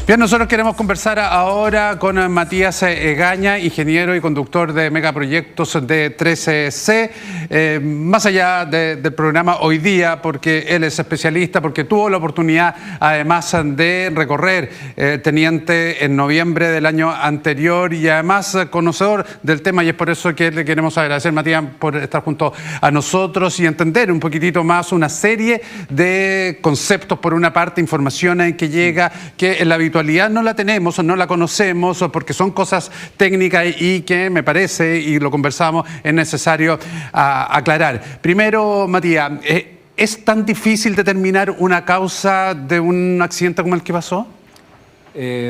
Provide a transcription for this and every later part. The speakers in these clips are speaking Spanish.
Bien, nosotros queremos conversar ahora con Matías Egaña, ingeniero y conductor de megaproyectos de 13C, más allá del programa hoy día, porque él es especialista, porque tuvo la oportunidad además de recorrer Teniente en noviembre del año anterior y además conocedor del tema, y es por eso que le queremos agradecer, Matías, por estar junto a nosotros y entender un poquitito más una serie de conceptos, por una parte, información que llega, que en la habitualidad no la tenemos, no la conocemos, porque son cosas técnicas y que me parece, y lo conversamos, es necesario aclarar. Primero, Matías, ¿es tan difícil determinar una causa de un accidente como el que pasó?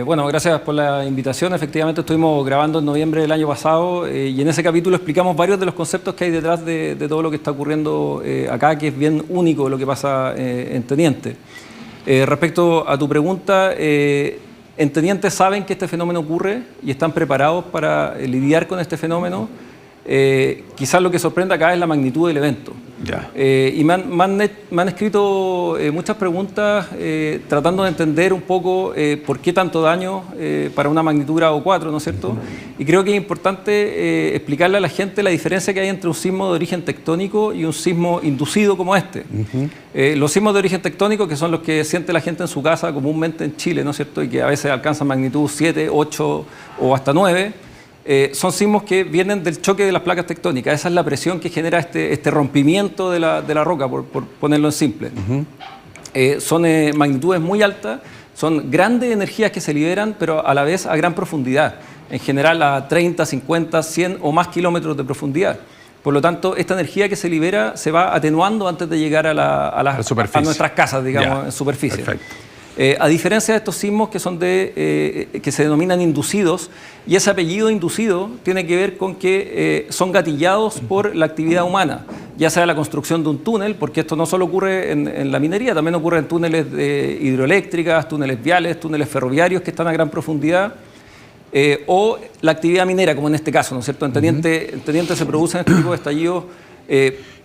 Bueno, gracias por la invitación. Efectivamente estuvimos grabando en noviembre del año pasado y en ese capítulo explicamos varios de los conceptos que hay detrás de todo lo que está ocurriendo acá, que es bien único lo que pasa en Teniente. Respecto a tu pregunta, en Teniente saben que este fenómeno ocurre y están preparados para lidiar con este fenómeno. Quizás lo que sorprende acá es la magnitud del evento. Y me han escrito muchas preguntas tratando de entender un poco por qué tanto daño para una magnitud grado 4, ¿no es cierto? Y creo que es importante explicarle a la gente la diferencia que hay entre un sismo de origen tectónico y un sismo inducido como este. Los sismos de origen tectónico, que son los que siente la gente en su casa comúnmente en Chile, ¿no es cierto? Y que a veces alcanzan magnitud 7, 8 o hasta 9. Son sismos que vienen del choque de las placas tectónicas. Esa es la presión que genera este rompimiento de la roca, por ponerlo en simple. Son magnitudes muy altas, son grandes energías que se liberan, pero a la vez a gran profundidad. En general a 30, 50, 100 o más kilómetros de profundidad. Por lo tanto, esta energía que se libera se va atenuando antes de llegar a nuestras casas, digamos, en superficie. Perfecto. A diferencia de estos sismos que son que se denominan inducidos, y ese apellido inducido tiene que ver con que son gatillados por la actividad humana, ya sea la construcción de un túnel, porque esto no solo ocurre en la minería, también ocurre en túneles hidroeléctricas, túneles viales, túneles ferroviarios que están a gran profundidad, o la actividad minera, como en este caso, ¿no es cierto? En Teniente se producen este tipo de estallidos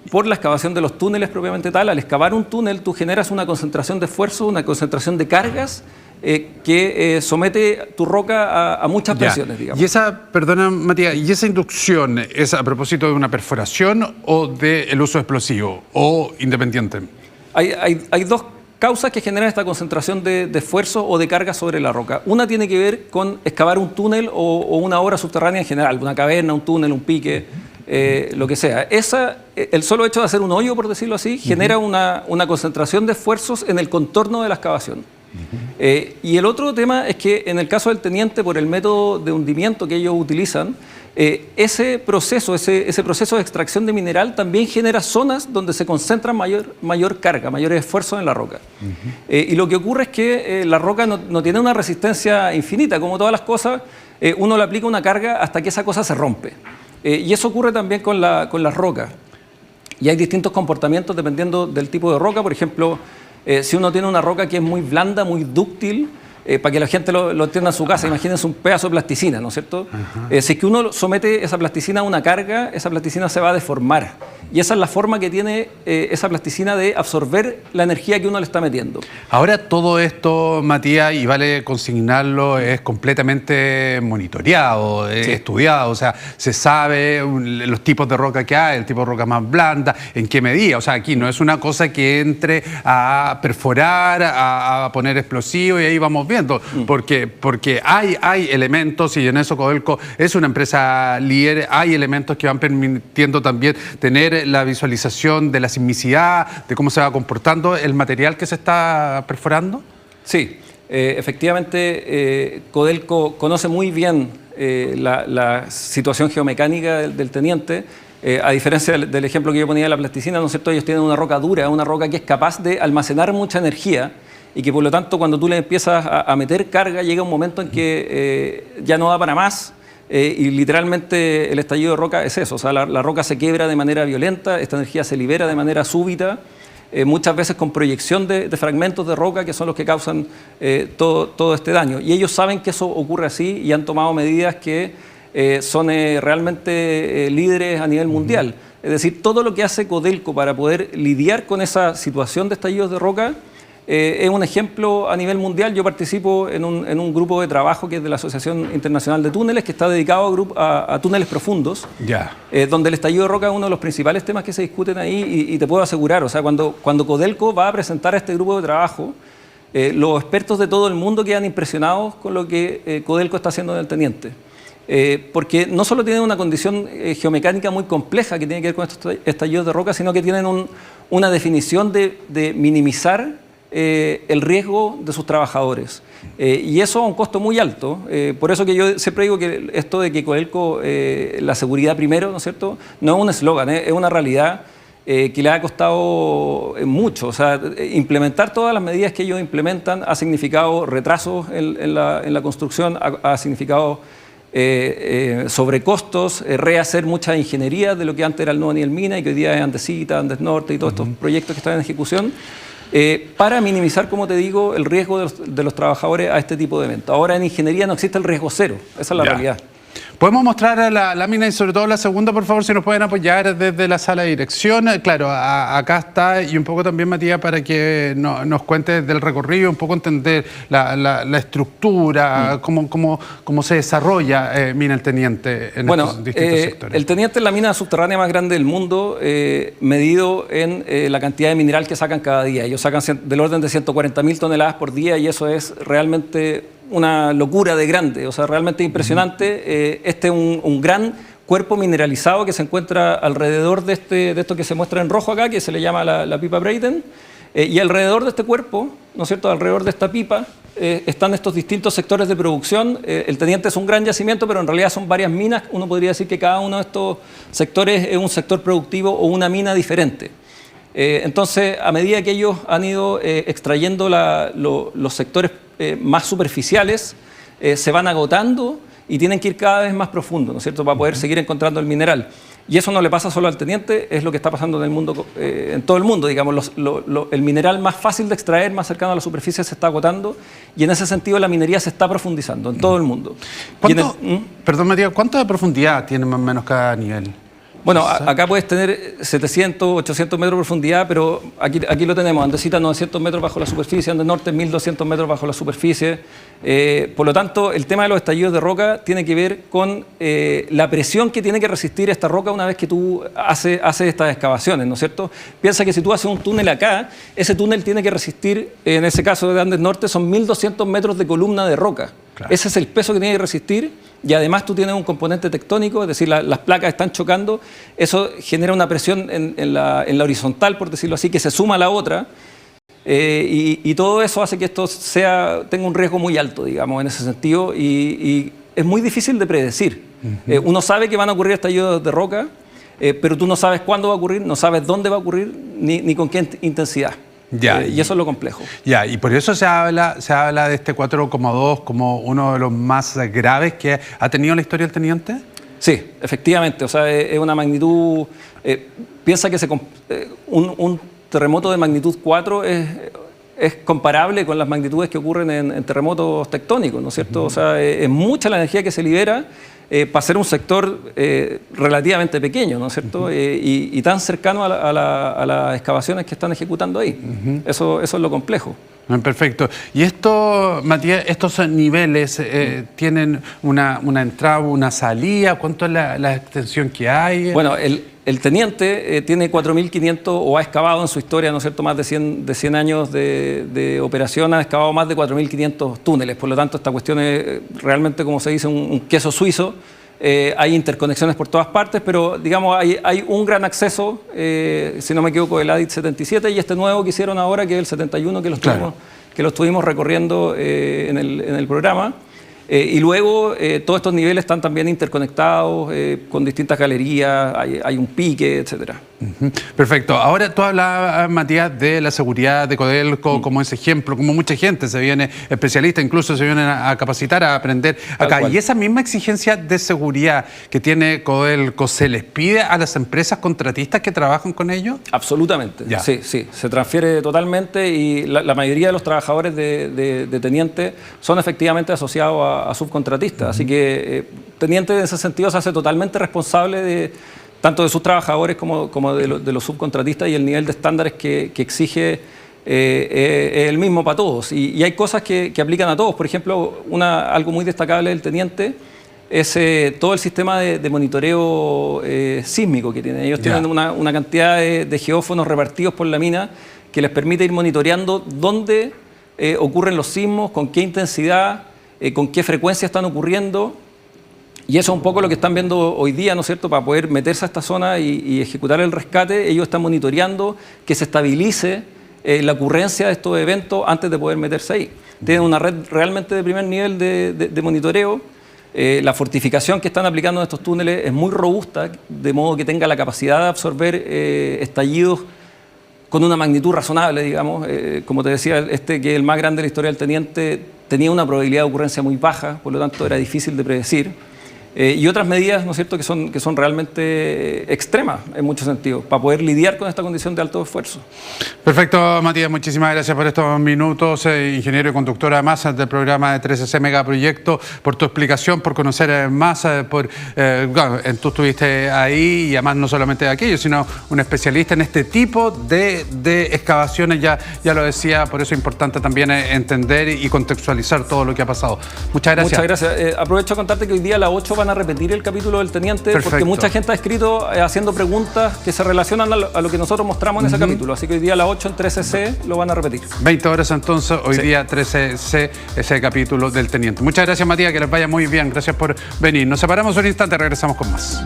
por la excavación de los túneles propiamente tal. Al excavar un túnel tú generas una concentración de esfuerzo, una concentración de cargas que somete tu roca a muchas presiones, digamos. Y esa, perdona Matías, ¿y esa inducción es a propósito de una perforación o del uso explosivo o independiente? Hay dos causas que generan esta concentración de esfuerzo o de carga sobre la roca. Una tiene que ver con excavar un túnel o una obra subterránea en general, una caverna, un túnel, un pique, lo que sea. El solo hecho de hacer un hoyo, por decirlo así, genera una concentración de esfuerzos en el contorno de la excavación. Y el otro tema es que en el caso del Teniente, por el método de hundimiento que ellos utilizan, ese proceso de extracción de mineral también genera zonas donde se concentra mayor carga, mayores esfuerzos en la roca. Y lo que ocurre es que la roca no tiene una resistencia infinita. Como todas las cosas, uno le aplica una carga hasta que esa cosa se rompe. Y eso ocurre también con las rocas. Y hay distintos comportamientos dependiendo del tipo de roca. Por ejemplo, si uno tiene una roca que es muy blanda, muy dúctil, para que la gente lo entienda en su casa, imagínense un pedazo de plasticina, ¿no es cierto? Si es que uno somete esa plasticina a una carga, esa plasticina se va a deformar. Y esa es la forma que tiene esa plasticina de absorber la energía que uno le está metiendo. Ahora todo esto, Matías, y vale consignarlo, es completamente monitoreado, estudiado. O sea, se sabe los tipos de roca que hay, el tipo de roca más blanda, en qué medida. O sea, aquí no es una cosa que entre a perforar, a poner explosivos y ahí vamos viendo. Porque hay elementos, y en eso Codelco es una empresa líder, hay elementos que van permitiendo también tener la visualización de la sismicidad, de cómo se va comportando el material que se está perforando. Sí, efectivamente Codelco conoce muy bien la situación geomecánica del Teniente. A diferencia del ejemplo que yo ponía de la plasticina, ¿no es cierto? Ellos tienen una roca dura, una roca que es capaz de almacenar mucha energía y que por lo tanto cuando tú le empiezas a meter carga llega un momento en que ya no da para más. Y literalmente el estallido de roca es eso, o sea, la roca se quiebra de manera violenta, esta energía se libera de manera súbita, muchas veces con proyección de fragmentos de roca que son los que causan todo este daño. Y ellos saben que eso ocurre así y han tomado medidas que son realmente líderes a nivel mundial. Es decir, todo lo que hace Codelco para poder lidiar con esa situación de estallidos de roca es un ejemplo a nivel mundial. Yo participo en un grupo de trabajo que es de la Asociación Internacional de Túneles, que está dedicado a túneles profundos, donde el estallido de roca es uno de los principales temas que se discuten ahí, y te puedo asegurar, o sea, cuando Codelco va a presentar a este grupo de trabajo, los expertos de todo el mundo quedan impresionados con lo que Codelco está haciendo en el Teniente. Porque no solo tienen una condición geomecánica muy compleja que tiene que ver con estos estallidos de roca, sino que tienen una definición de minimizar el riesgo de sus trabajadores. Y eso a un costo muy alto. Por eso que yo siempre digo que esto de que Codelco, la seguridad primero, ¿no es cierto?, no es un eslogan, es una realidad que le ha costado mucho. O sea, implementar todas las medidas que ellos implementan ha significado retrasos en la construcción, ha significado sobrecostos, rehacer mucha ingeniería de lo que antes era el Nueva Niel y que hoy día es Andesita, Andes Norte y todos estos proyectos que están en ejecución, para minimizar, como te digo, el riesgo de los trabajadores a este tipo de eventos. Ahora en ingeniería no existe el riesgo cero, esa es la realidad. ¿Podemos mostrar la lámina y sobre todo la segunda, por favor, si nos pueden apoyar desde la sala de dirección? Claro, acá está, y un poco también, Matías, para que nos cuentes del recorrido, un poco entender la estructura, cómo se desarrolla mina el Teniente en estos distintos sectores. El Teniente es la mina subterránea más grande del mundo, medido en la cantidad de mineral que sacan cada día. Ellos sacan del orden de 140.000 toneladas por día, y eso es realmente una locura de grande, o sea, realmente impresionante. Este es un gran cuerpo mineralizado que se encuentra alrededor de esto que se muestra en rojo acá, que se le llama la pipa Breiden, y alrededor de este cuerpo, ¿no es cierto?, alrededor de esta pipa, están estos distintos sectores de producción. El Teniente es un gran yacimiento, pero en realidad son varias minas. Uno podría decir que cada uno de estos sectores es un sector productivo o una mina diferente. Entonces, a medida que ellos han ido extrayendo los sectores más superficiales, se van agotando y tienen que ir cada vez más profundo, ¿no es cierto?, para poder seguir encontrando el mineral. Y eso no le pasa solo al Teniente, es lo que está pasando en el mundo, en todo el mundo, digamos. El mineral más fácil de extraer, más cercano a la superficie, se está agotando, y en ese sentido la minería se está profundizando en todo el mundo. Perdón, Matías, ¿cuánto de profundidad tiene más o menos cada nivel? Bueno, acá puedes tener 700, 800 metros de profundidad, pero aquí lo tenemos. Andesita 900 metros bajo la superficie, Andes Norte 1200 metros bajo la superficie. Por lo tanto, el tema de los estallidos de roca tiene que ver con la presión que tiene que resistir esta roca una vez que tú haces estas excavaciones, ¿no es cierto? Piensa que si tú haces un túnel acá, ese túnel tiene que resistir, en ese caso de Andes Norte, son 1200 metros de columna de roca. Claro. Ese es el peso que tiene que resistir, y además tú tienes un componente tectónico, es decir, las placas están chocando. Eso genera una presión en la horizontal, por decirlo así, que se suma a la otra, y todo eso hace que esto tenga un riesgo muy alto, digamos, en ese sentido, y es muy difícil de predecir. Uno sabe que van a ocurrir estallidos de roca, pero tú no sabes cuándo va a ocurrir, no sabes dónde va a ocurrir, ni con qué intensidad. Y eso es lo complejo. Y por eso se habla de este 4,2 como uno de los más graves que ha tenido la historia del Teniente. Sí, efectivamente. O sea, es una magnitud. Piensa que un terremoto de magnitud 4 es comparable con las magnitudes que ocurren en terremotos tectónicos, ¿no es cierto? O sea, es mucha la energía que se libera para ser un sector relativamente pequeño, ¿no es cierto? Y tan cercano a las excavaciones que están ejecutando ahí. Eso es lo complejo. Perfecto. Y esto, Matías, estos niveles tienen una entrada, una salida. ¿Cuánto es la extensión que hay? Bueno, el Teniente tiene 4.500, o ha excavado en su historia, ¿no es cierto?, más de 100 años de operación, ha excavado más de 4.500 túneles. Por lo tanto, esta cuestión es realmente, como se dice, un queso suizo. Hay interconexiones por todas partes, pero digamos hay un gran acceso, si no me equivoco, el ADIT 77 y este nuevo que hicieron ahora, que es el 71, que lo estuvimos recorriendo en el programa. Y luego todos estos niveles están también interconectados con distintas galerías, hay un pique, etcétera. Perfecto. Ahora tú hablabas, Matías, de la seguridad de Codelco como ese ejemplo, como mucha gente se viene, especialistas incluso se vienen a capacitar, a aprender acá. Y esa misma exigencia de seguridad que tiene Codelco, ¿se les pide a las empresas contratistas que trabajan con ellos? Absolutamente, sí, se transfiere totalmente, y la mayoría de los trabajadores de Teniente son efectivamente asociados a subcontratistas. Así que Teniente en ese sentido se hace totalmente responsable tanto de sus trabajadores como de los subcontratistas, y el nivel de estándares que exige es el mismo para todos. Y hay cosas que aplican a todos. Por ejemplo, algo muy destacable del teniente es todo el sistema de monitoreo sísmico que tienen. Ellos tienen una cantidad de geófonos repartidos por la mina que les permite ir monitoreando dónde ocurren los sismos, con qué intensidad, con qué frecuencia están ocurriendo. Y eso es un poco lo que están viendo hoy día, ¿no es cierto? Para poder meterse a esta zona y ejecutar el rescate, ellos están monitoreando que se estabilice la ocurrencia de estos eventos antes de poder meterse ahí. Tienen una red realmente de primer nivel de monitoreo. La fortificación que están aplicando en estos túneles es muy robusta, de modo que tenga la capacidad de absorber estallidos con una magnitud razonable, digamos. Como te decía, que es el más grande de la historia del teniente, tenía una probabilidad de ocurrencia muy baja, por lo tanto era difícil de predecir. Y otras medidas, ¿no es cierto?, que son realmente extremas en muchos sentidos, para poder lidiar con esta condición de alto esfuerzo. Perfecto, Matías, muchísimas gracias por estos minutos, ingeniero y conductor además del programa de 13C Megaproyecto, por tu explicación, por conocer más, tú estuviste ahí y además no solamente de aquello, sino un especialista en este tipo de excavaciones, ya lo decía, por eso es importante también entender y contextualizar todo lo que ha pasado. Muchas gracias. Muchas gracias. Aprovecho a contarte que hoy día a las 8 van a repetir el capítulo del teniente. Perfecto. Porque mucha gente ha escrito haciendo preguntas que se relacionan a lo que nosotros mostramos en ese capítulo. Así que hoy día a las 8 en 13C lo van a repetir. 20 horas entonces, hoy día 13C, ese capítulo del teniente. Muchas gracias, Matías, que les vaya muy bien. Gracias por venir. Nos separamos un instante, regresamos con más.